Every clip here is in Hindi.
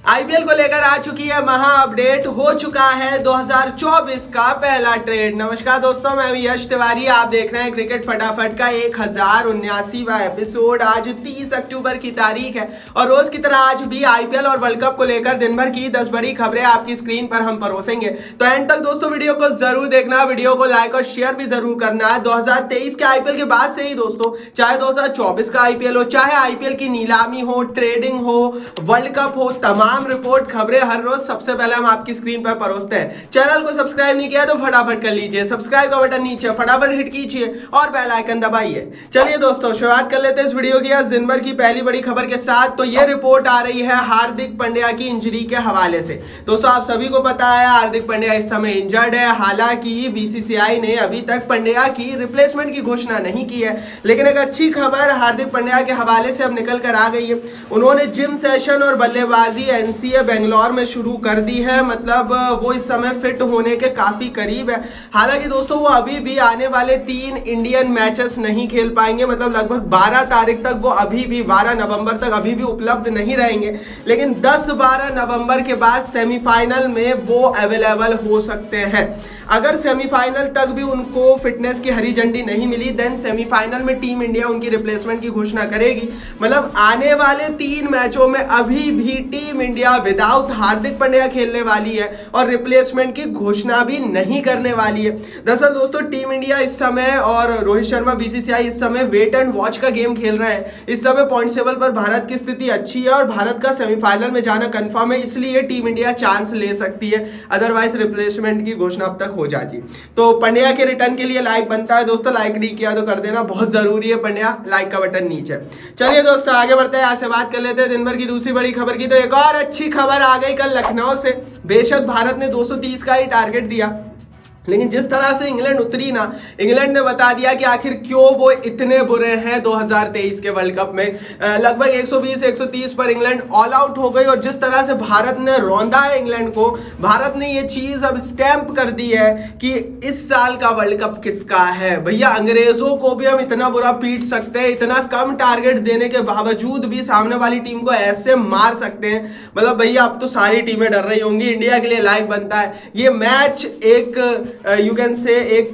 आईपीएल को लेकर आ चुकी है महा अपडेट। हो चुका है 2024 का पहला ट्रेड। नमस्कार दोस्तों, मैं यश तिवारी, आप देख रहे हैं क्रिकेट फटाफट का 1079वां एपिसोड। आज 30 अक्टूबर की तारीख है और रोज की तरह आज भी आईपीएल और वर्ल्ड कप को लेकर दिन भर की 10 बड़ी खबरें आपकी स्क्रीन पर हम परोसेंगे। तो एंड तक दोस्तों वीडियो को जरूर देखना, वीडियो को लाइक और शेयर भी जरूर करना है। 2023 के आईपीएल के बाद से ही दोस्तों, चाहे 2024 का आईपीएल हो, चाहे आईपीएल की नीलामी हो, ट्रेडिंग हो, वर्ल्ड कप हो, तमाम रिपोर्ट खबरें हर रोज सबसे पहले हम आपकी स्क्रीन पर परोसते हैं। चैनल को सब्सक्राइब नहीं किया तो फटाफट कर लीजिए, सब्सक्राइब का बटन नीचे फटाफट हिट कीजिए और बेल आइकन दबाइए। चलिए दोस्तों, शुरुआत कर लेते हैं इस वीडियो की आज दिन भर की पहली बड़ी खबर के साथ। तो ये रिपोर्ट आ रही है हार्दिक पांड्या की इंजरी के हवाले से। दोस्तों, आप सभी को पता है हार्दिक पांड्या इस समय इंजर्ड है। हालांकि बीसीसीआई ने अभी तक पांड्या की रिप्लेसमेंट की घोषणा नहीं की है, लेकिन एक अच्छी खबर हार्दिक पांड्या के हवाले से अब निकल कर आ गई है। उन्होंने जिम सेशन और बल्लेबाजी एनसीए बेंगलोर में शुरू कर दी है। मतलब वो इस समय फिट होने के काफी करीब है। हालांकि दोस्तों, वो अभी भी आने वाले 3 इंडियन मैचेस नहीं खेल पाएंगे। मतलब लगभग 12 तारीख तक वो अभी भी 12 नवंबर तक अभी भी उपलब्ध नहीं रहेंगे, लेकिन 10-12 नवंबर के बाद सेमीफाइनल में वो अवेलेबल हो सकते हैं। अगर सेमीफाइनल तक भी उनको फिटनेस की हरी झंडी नहीं मिली, देन सेमीफाइनल में टीम इंडिया उनकी रिप्लेसमेंट की घोषणा करेगी। मतलब आने वाले 3 मैचों में अभी भी team India without Hardik Pandya खेलने वाली है और रिप्लेसमेंट की घोषणा भी नहीं करने वाली है। दरअसल दोस्तों, टीम इंडिया इस समय और रोहित शर्मा, बीसीसीआई इस समय वेट एंड वॉच का गेम खेल रहे हैं। इस समय पॉइंट टेबल पर भारत की स्थिति अच्छी है और भारत का सेमीफाइनल में जाना कंफर्म है, इसलिए टीम इंडिया चांस ले सकती है। अदरवाइज रिप्लेसमेंट की घोषणा अब तक हो जाती। तो पांड्या के रिटर्न के लिए लाइक बनता है दोस्तों, लाइक नहीं किया तो कर देना, बहुत जरूरी है। पांड्या लाइक का बटन नीचे। चलिए दोस्तों, आगे बढ़ते हैं, यहाँ से बात कर लेते हैं दिन भर की दूसरी बड़ी खबर की। तो एक और अच्छी खबर आ गई कल लखनऊ से। बेशक भारत ने 230 का ही टारगेट दिया, लेकिन जिस तरह से इंग्लैंड उतरी ना, इंग्लैंड ने बता दिया कि आखिर क्यों वो इतने बुरे हैं 2023 के वर्ल्ड कप में। लगभग 120-130 पर इंग्लैंड ऑल आउट हो गई और जिस तरह से भारत ने रौंदा है इंग्लैंड को, भारत ने ये चीज अब स्टैंप कर दी है कि इस साल का वर्ल्ड कप किसका है। भैया, अंग्रेजों को भी हम इतना बुरा पीट सकते हैं, इतना कम टारगेट देने के बावजूद भी सामने वाली टीम को ऐसे मार सकते हैं। मतलब भैया, अब तो सारी टीमें डर रही होंगी। इंडिया के लिए लाइक बनता है। ये मैच एक यू कैन से एक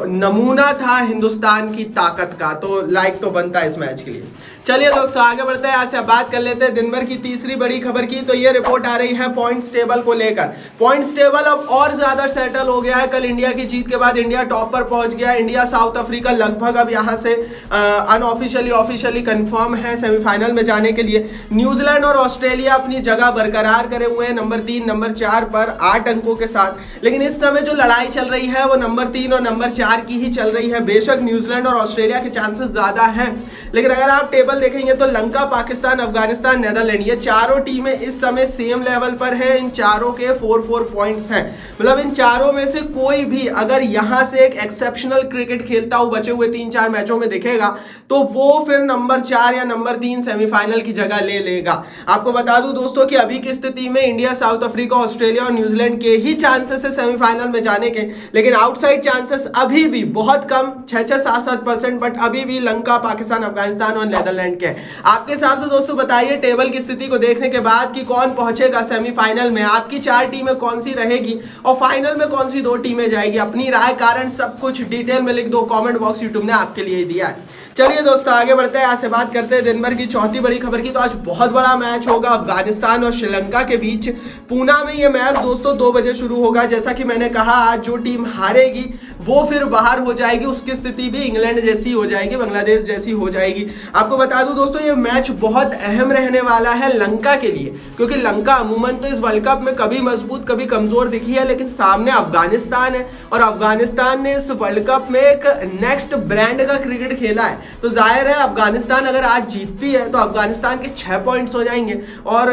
नमूना था हिंदुस्तान की ताकत का, तो लाइक तो बनता है इस मैच के लिए। चलिए दोस्तों, आगे बढ़ते हैं, यहाँ से बात कर लेते हैं दिन भर की तीसरी बड़ी खबर की। तो ये रिपोर्ट आ रही है पॉइंट्स टेबल को लेकर। पॉइंट्स टेबल अब और ज्यादा सेटल हो गया है। कल इंडिया की जीत के बाद इंडिया टॉप पर पहुंच गया। इंडिया साउथ अफ्रीका लगभग अब यहाँ से अनऑफिशियली ऑफिशियली कंफर्म है सेमीफाइनल में जाने के लिए। न्यूजीलैंड और ऑस्ट्रेलिया अपनी जगह बरकरार करे हुए हैं नंबर 3, नंबर 4 पर 8 अंकों के साथ। लेकिन इस समय जो लड़ाई चल रही है वो नंबर 3 और नंबर 4 की ही चल रही है। बेशक न्यूजीलैंड और ऑस्ट्रेलिया के चांसेस ज्यादा हैं, लेकिन अगर आप टेबल देखेंगे तो लंका, पाकिस्तान, अफगानिस्तान, नेदरलैंड, ये चारों टीमें इस समय सेम लेवल पर है। इन चारों के 4-4 पॉइंट्स हैं। मतलब इन चारों में से कोई भी अगर यहां से एक एक्सेप्शनल क्रिकेट खेलता हुआ बचे हुए 3-4 मैचों में दिखेगा तो वो फिर नंबर 4 या नंबर 3 सेमीफाइनल की जगह ले लेगा। आपको बता दूं दोस्तों कि अभी की स्थिति में इंडिया, साउथ अफ्रीका, ऑस्ट्रेलिया और न्यूजीलैंड के ही चांसेस है सेमीफाइनल में जाने के, लेकिन आउटसाइड चांसेस अभी भी बहुत कम, 6-7%, बट अभी भी लंका, पाकिस्तान, अफगानिस्तान और नेदरलैंड के। आपके हिसाब से दोस्तों बताइए टेबल की स्थिति को देखने के बाद कि कौन पहुंचेगा सेमीफाइनल में, आपकी 4 टीमें कौन सी रहेगी और फाइनल में कौन सी 2 टीमें जाएगी। अपनी राय, कारण सब कुछ डिटेल में लिख दो, कमेंट बॉक्स यूट्यूब ने आपके लिए दिया है। चलिए दोस्तों, आगे बढ़ते हैं, यहाँ से बात करते हैं दिन भर की चौथी बड़ी खबर की। तो आज बहुत बड़ा मैच होगा अफगानिस्तान और श्रीलंका के बीच। पूना में ये मैच दोस्तों 2 बजे शुरू होगा। जैसा कि मैंने कहा, आज जो टीम हारेगी वो फिर बाहर हो जाएगी। उसकी स्थिति भी इंग्लैंड जैसी हो जाएगी, बांग्लादेश जैसी हो जाएगी। आपको बता दूं दोस्तों, ये मैच बहुत अहम रहने वाला है लंका के लिए, क्योंकि लंका अमूमन तो इस वर्ल्ड कप में कभी मजबूत कभी कमजोर दिखी है, लेकिन सामने अफगानिस्तान है और अफगानिस्तान ने इस वर्ल्ड कप में एक नेक्स्ट ब्रांड का क्रिकेट खेला है। तो जाहिर है अफगानिस्तान अगर आज जीतती है तो अफगानिस्तान के 6 पॉइंट्स हो जाएंगे और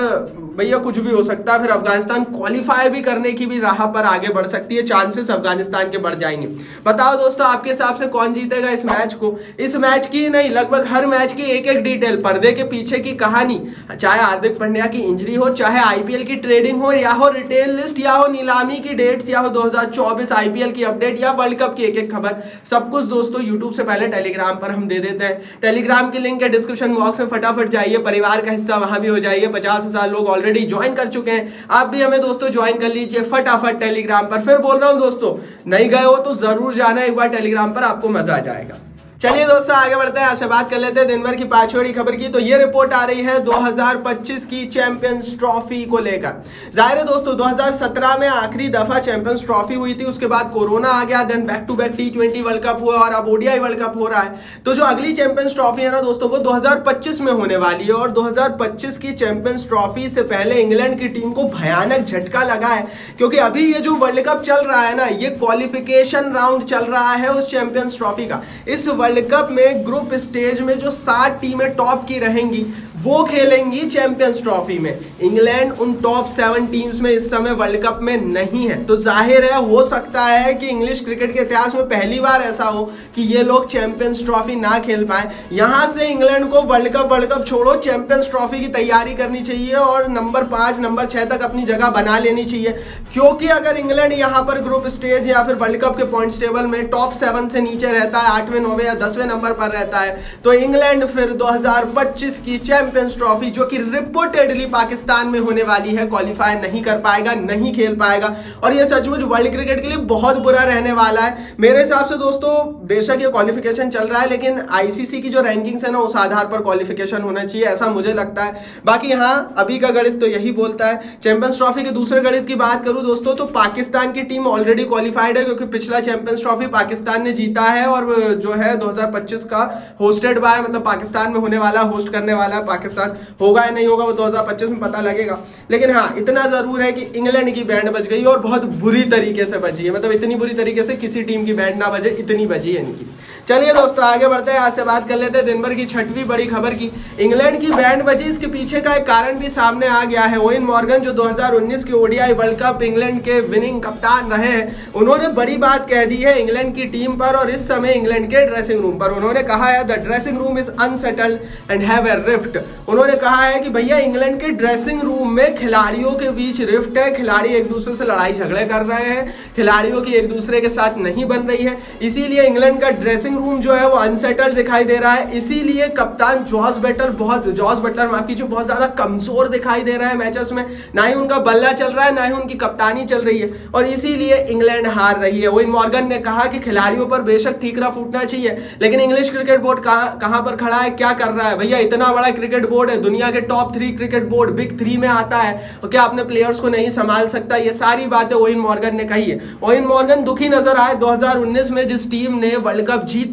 भैया कुछ भी हो सकता है। फिर अफगानिस्तान क्वालिफाई भी करने की भी राह पर आगे बढ़ सकती है, चांसेस अफगानिस्तान के बढ़ जाएंगे। बताओ दोस्तों, आपके हिसाब से कौन जीतेगा इस मैच को? इस मैच की नहीं, लगभग हर मैच की एक एक डिटेल, पर्दे के पीछे की कहानी, चाहे हार्दिक पांड्या की इंजरी हो, चाहे आईपीएल की ट्रेडिंग हो, या हो रिटेल लिस्ट, या हो नीलामी की डेट्स, या हो 2024 आईपीएल की अपडेट, या वर्ल्ड कप की एक एक खबर, सब कुछ दोस्तों यूट्यूब से पहले टेलीग्राम पर हम दे देते हैं। टेलीग्राम की लिंक है डिस्क्रिप्शन बॉक्स में, फटाफट जाइए, परिवार का हिस्सा वहां भी हो जाइए। 50,000 लोग ऑलरेडी ऑलरेडी ज्वाइन कर चुके हैं। आप भी हमें दोस्तों ज्वाइन कर लीजिए फटाफट टेलीग्राम पर। फिर बोल रहा हूं दोस्तों, नहीं गए हो तो जरूर जाना एक बार टेलीग्राम पर, आपको मजा आ जाएगा। चलिए दोस्तों आगे बढ़ते हैं, आपसे बात कर लेते हैं दिन भर की पांचवी बड़ी खबर की। तो ये रिपोर्ट आ रही है 2025 की चैंपियंस ट्रॉफी को लेकर। जाहिर है दोस्तों 2017 में आखिरी दफा चैंपियंस ट्रॉफी हुई थी, उसके बाद कोरोना आ गया, then back to back T20 world cup हुआ और अब ODI वर्ल्ड कप हो रहा है। तो जो अगली चैंपियंस ट्रॉफी है ना दोस्तों, वो 2025 में होने वाली है। और 2025 की चैंपियंस ट्रॉफी से पहले इंग्लैंड की टीम को भयानक झटका लगा है, क्योंकि अभी ये जो वर्ल्ड कप चल रहा है ना, ये क्वालिफिकेशन राउंड चल रहा है उस चैंपियंस ट्रॉफी का। इस वर्ल्ड कप में ग्रुप स्टेज में जो 7 टीमें टॉप की रहेंगी वो खेलेंगी चैंपियंस ट्रॉफी में। इंग्लैंड उन टॉप 7 टीम्स में इस समय वर्ल्ड कप में नहीं है। तो जाहिर है हो सकता है कि इंग्लिश क्रिकेट के इतिहास में पहली बार ऐसा हो कि ये लोग चैंपियंस ट्रॉफी ना खेल पाए। यहां से इंग्लैंड को वर्ल्ड कप छोड़ो, चैंपियंस ट्रॉफी की तैयारी करनी चाहिए और नंबर 5 नंबर 6 तक अपनी जगह बना लेनी चाहिए। क्योंकि अगर इंग्लैंड यहां पर ग्रुप स्टेज या फिर वर्ल्ड कप के पॉइंट्स टेबल में टॉप 7 से नीचे रहता है, 8वें 9वें या 10वें नंबर पर रहता है, तो इंग्लैंड फिर 2025 की चैंपियंस ट्रॉफी जो कि रिपोर्टेडली पाकिस्तान में होने वाली है, क्वालिफाई नहीं कर पाएगा, नहीं खेल पाएगा। और ये सचमुच वर्ल्ड क्रिकेट के लिए बहुत बुरा रहने वाला है। मेरे हिसाब से दोस्तों बेशक ये क्वालिफिकेशन चल रहा है, लेकिन आईसीसी की जो रैंकिंग्स है ना, उस आधार पर क्वालिफिकेशन होना चाहिए, ऐसा मुझे लगता है। बाकी हाँ, अभी का गणित तो यही बोलता है। चैंपियंस ट्रॉफी के दूसरे गणित की बात करूं दोस्तों, तो पाकिस्तान की टीम ऑलरेडी क्वालिफाइड है, क्योंकि पिछला चैंपियंस ट्रॉफी पाकिस्तान ने जीता है और जो है 2025 का होस्टेड बाय, मतलब पाकिस्तान में होने वाला, होस्ट करने वाला है पाकिस्तान। होगा या नहीं होगा वो 2025 में पता लगेगा। लेकिन हाँ, इतना जरूर है कि इंग्लैंड की बैंड बज गई और बहुत बुरी तरीके से बजी है, मतलब इतनी बुरी तरीके से किसी टीम की बैंड ना बजे, इतनी बजी है इनकी। चलिए दोस्तों आगे बढ़ते हैं, आज से बात कर लेते हैं दिन भर की छठवीं बड़ी खबर की। इंग्लैंड की बैंड बजी, इसके पीछे का एक कारण भी सामने आ गया है। ओवेन मॉर्गन जो 2019 के ODI वर्ल्ड कप इंग्लैंड के विनिंग कप्तान रहे हैं, उन्होंने बड़ी बात कह दी है इंग्लैंड की टीम पर और इस समय इंग्लैंड के ड्रेसिंग रूम पर। उन्होंने कहा है the dressing room is unsettled and have a rift. उन्होंने कहा है कि भैया इंग्लैंड के ड्रेसिंग रूम में खिलाड़ियों के बीच रिफ्ट है, खिलाड़ी एक दूसरे से लड़ाई झगड़े कर रहे हैं, खिलाड़ियों की एक दूसरे के साथ नहीं बन रही है, इसीलिए इंग्लैंड का ड्रेसिंग रूम जो है वो अनसेटल्ड दिखाई दे रहा है। इसीलिए कप्तान जॉस बटलर बहुत ज्यादा कमजोर दिखाई दे रहा है मैचेस में, ना ही उनका बल्ला चल रहा है, ना ही उनकी कप्तानी चल रही है, और इसीलिए इंग्लैंड हार रही है। ओवेन मॉर्गन ने कहा कि खिलाड़ियों पर बेशक ठीकरा फूटना चाहिए, लेकिन इंग्लिश क्रिकेट बोर्ड कहां पर खड़ा है, क्या कर रहा है? भैया इतना बड़ा क्रिकेट बोर्ड है, दुनिया के टॉप 3 क्रिकेट बोर्ड बिग 3 में आता है, और क्या अपने प्लेयर्स को नहीं संभाल सकता? ये सारी बातें ओवेन मॉर्गन ने कही है। ओवेन मॉर्गन दुखी नजर आए 2019 में जिस टीम ने वर्ल्ड कप जीता,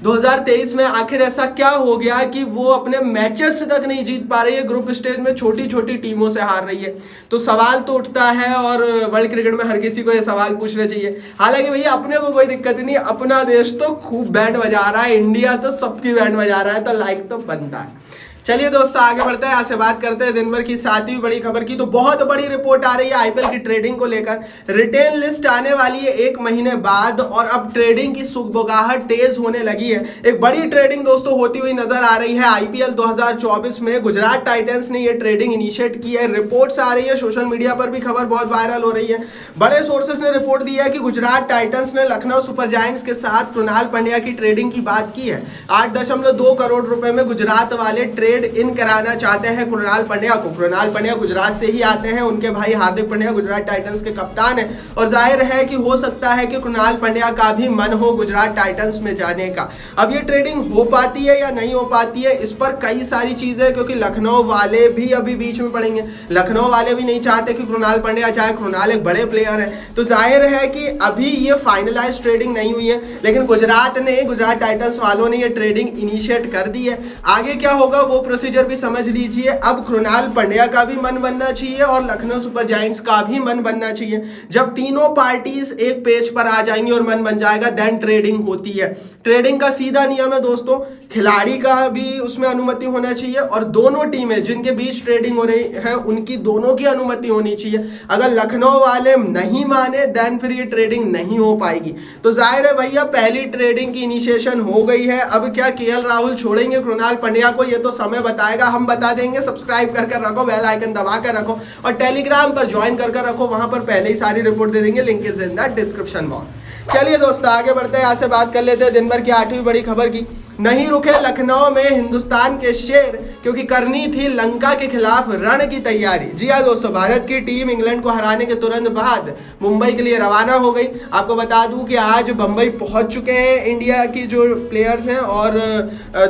2023 में आखिर ऐसा क्या हो गया कि वो अपने मैचेस तक नहीं जीत पा रही है, ग्रुप स्टेज में छोटी छोटी टीमों से हार रही है। तो सवाल तो उठता है और वर्ल्ड क्रिकेट में हर किसी को ये सवाल पूछना चाहिए। हालांकि भैया अपने को कोई दिक्कत नहीं, अपना देश तो खूब बैंड बजा रहा है, इंडिया तो सबकी बैंड बजा रहा है, तो लाइक तो बनता है। चलिए दोस्तों आगे बढ़ते हैं, यहाँ से बात करते हैं दिन भर की 7वीं बड़ी खबर की। तो बहुत बड़ी रिपोर्ट आ रही है आईपीएल की ट्रेडिंग को लेकर। रिटेल लिस्ट आने वाली है 1 महीने बाद और अब ट्रेडिंग की सुगबुगाहट तेज होने लगी है। एक बड़ी ट्रेडिंग दोस्तों होती हुई नजर आ रही है आईपीएल 2024 में। गुजरात टाइटंस ने ये ट्रेडिंग इनिशिएट की है। रिपोर्ट्स आ रही है, सोशल मीडिया पर भी खबर बहुत वायरल हो रही है। बड़े सोर्सेस ने रिपोर्ट दी है कि गुजरात टाइटंस ने लखनऊ सुपर जायंट्स के साथ कृणाल पंड्या की ट्रेडिंग की बात की है। 8.2 करोड़ रुपए में गुजरात वाले ट्रेड इन कराना चाहते हैं कृणाल पंड्या को। कृणाल पंड्या गुजरात से ही आते हैं, उनके भाई हार्दिक पंड्या गुजरात टाइटंस के कप्तान हैं, और जाहिर है कि हो सकता है कि कृणाल पंड्या का भी मन हो गुजरात टाइटंस में जाने का। अब ये ट्रेडिंग हो पाती है या नहीं हो पाती है, इस पर कई सारी चीजें, क्योंकि लखनऊ वाले भी अभी बीच में पड़ेंगे। लखनऊ वाले भी नहीं चाहते कि कृणाल पंड्या जाए, कृणाल एक बड़े प्लेयर है, तो जाहिर है कि अभी ये फाइनलाइज ट्रेडिंग नहीं हुई है। लेकिन गुजरात टाइटंस वालों ने ये ट्रेडिंग इनिशिएट कर दी है। आगे क्या होगा वो प्रोसीजर भी समझ लीजिए। अब कृणाल पंड्या का भी मन बनना चाहिए और लखनऊ सुपर जायंट्स का भी मन बनना चाहिए। जब तीनों पार्टीज एक पेज पर आ जाएंगी और मन बन जाएगा, देन ट्रेडिंग होती है। ट्रेडिंग का सीधा नियम है दोस्तों, खिलाड़ी का भी उसमें अनुमति होना चाहिए और दोनों टीमें जिनके बीच ट्रेडिंग हो रही है उनकी दोनों की अनुमति होनी चाहिए। अगर लखनऊ वाले नहीं माने देन फिर ये ट्रेडिंग नहीं हो पाएगी। तो जाहिर है भैया पहली ट्रेडिंग की इनिशिएशन हो गई है। अब क्या केएल राहुल छोड़ेंगे कृणाल पंड्या को, ये तो समय बताएगा, हम बता देंगे। सब्सक्राइब कर रखो, बेल आइकन दबा कर रखो और टेलीग्राम पर ज्वाइन कर रखो, वहां पर पहले ही सारी रिपोर्ट दे देंगे, link is in the description box. चलिए दोस्तों आगे बढ़ते हैं, यहाँ से बात कर लेते हैं दिन भर की 8वीं बड़ी खबर की। नहीं रुके लखनऊ में हिंदुस्तान के शेर, क्योंकि करनी थी लंका के खिलाफ रण की तैयारी। जी हाँ दोस्तों, भारत की टीम इंग्लैंड को हराने के तुरंत बाद मुंबई के लिए रवाना हो गई। आपको बता दूं कि आज मुंबई पहुंच चुके हैं इंडिया की जो प्लेयर्स हैं, और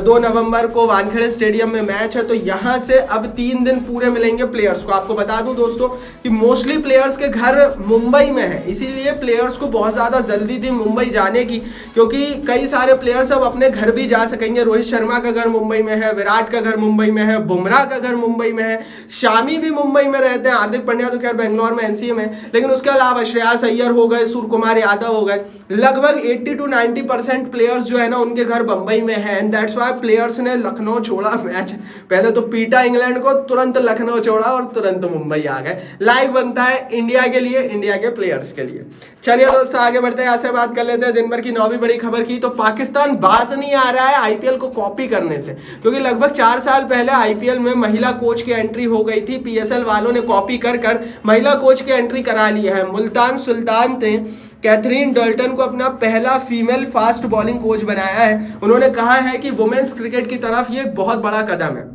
2 नवंबर को वानखेड़े स्टेडियम में मैच है, तो यहाँ से अब 3 दिन पूरे मिलेंगे प्लेयर्स को। आपको बता दूं दोस्तों कि मोस्टली प्लेयर्स के घर मुंबई में है, इसीलिए प्लेयर्स को बहुत ज़्यादा जल्दी थी मुंबई जाने की, क्योंकि कई सारे प्लेयर्स अब अपने घर भी जा सकेंगे। रोहित शर्मा का घर मुंबई में है, विराट का घर मुंबई में है, बुमराह का घर मुंबई में है, शामी भी मुंबई में रहते हैं, हार्दिक पांड्या तो खैर बेंगलोर में एनसीए में, लेकिन उसके अलावा श्रेयस अय्यर हो गए, सूर्य कुमार यादव हो गए, लगभग 80 to 90% प्लेयर्स जो है ना उनके घर मुंबई में है। एंड दैट्स व्हाई प्लेयर्स ने लखनऊ छोड़ा मैच, पहले तो पीटा इंग्लैंड को, तुरंत लखनऊ छोड़ा और तुरंत मुंबई आ गए। लाइव बनता है इंडिया के लिए, इंडिया के प्लेयर्स के लिए। चलिए दोस्तों आगे बढ़ते हैं, यहाँ से बात कर लेते हैं दिन भर की 9वीं बड़ी खबर की। तो पाकिस्तान बाज नहीं आ रहा है आईपीएल को कॉपी करने से, क्योंकि लगभग 4 साल पहले आईपीएल में महिला कोच की एंट्री हो गई थी। पीएसएल वालों ने कॉपी कर महिला कोच की एंट्री करा ली है। मुल्तान सुल्तान ने कैथरीन डल्टन को अपना पहला फीमेल फास्ट बॉलिंग कोच बनाया है। उन्होंने कहा है कि वुमेन्स क्रिकेट की तरफ ये एक बहुत बड़ा कदम है।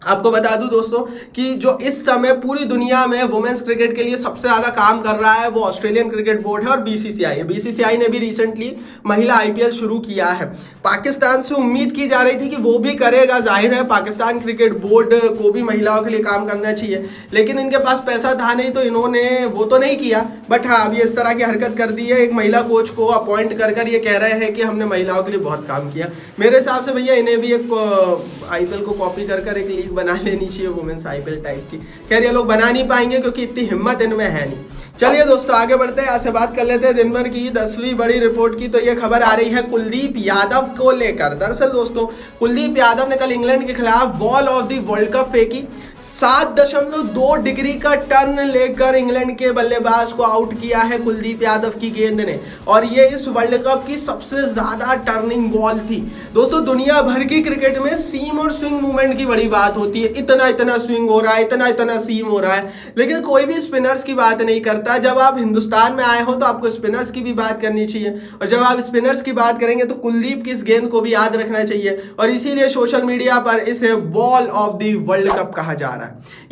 आपको बता दूं दोस्तों कि जो इस समय पूरी दुनिया में वुमेन्स क्रिकेट के लिए सबसे ज़्यादा काम कर रहा है वो ऑस्ट्रेलियन क्रिकेट बोर्ड है और बीसीसीआई है। बीसीसीआई ने भी रिसेंटली महिला आईपीएल शुरू किया है। पाकिस्तान से उम्मीद की जा रही थी कि वो भी करेगा, जाहिर है पाकिस्तान क्रिकेट बोर्ड को भी महिलाओं के लिए काम करना चाहिए, लेकिन इनके पास पैसा था नहीं तो इन्होंने वो तो नहीं किया। बट हाँ, अभी इस तरह की हरकत कर दी है, एक महिला कोच को अपॉइंट कर ये कह रहे हैं कि हमने महिलाओं के लिए बहुत काम किया। मेरे हिसाब से भैया इन्हें भी एक आईपीएल को कॉपी कर एक लीग बना लेनी चाहिए वुमेन्स आईपीएल टाइप की। खैर ये लोग बना नहीं पाएंगे क्योंकि इतनी हिम्मत इनमें है नहीं। चलिए दोस्तों आगे बढ़ते हैं, यहाँ से बात कर लेते हैं दिन भर की 10वीं बड़ी रिपोर्ट की। तो ये खबर आ रही है कुलदीप यादव को लेकर। दरअसल दोस्तों कुलदीप यादव ने कल इंग्लैंड के खिलाफ ball of the world cup फेंकी। 7.2 डिग्री का टर्न लेकर इंग्लैंड के बल्लेबाज को आउट किया है कुलदीप यादव की गेंद ने, और ये इस वर्ल्ड कप की सबसे ज्यादा टर्निंग बॉल थी। दोस्तों दुनिया भर की क्रिकेट में सीम और स्विंग मूवमेंट की बड़ी बात होती है, इतना स्विंग हो रहा है, इतना सीम हो रहा है, लेकिन कोई भी स्पिनर्स की बात नहीं करता। जब आप हिंदुस्तान में आए हो तो आपको स्पिनर्स की भी बात करनी चाहिए, और जब आप स्पिनर्स की बात करेंगे तो कुलदीप की इस गेंद को भी याद रखना चाहिए, और इसीलिए सोशल मीडिया पर इसे ball of the world cup कहा जा रहा है।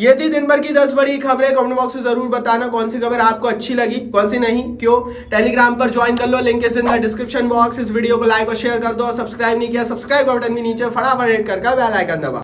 ये थी दिन भर की 10 बड़ी खबरें। कमेंट बॉक्स में जरूर बताना कौन सी खबर आपको अच्छी लगी, कौन सी नहीं, क्यों। टेलीग्राम पर ज्वाइन कर लो, link is in the description box. इस वीडियो को लाइक और शेयर कर दो, और सब्सक्राइब नहीं किया सब्सक्राइब का बटन भी नीचे फटाफट हिट करके बेल आइकन दबाओ।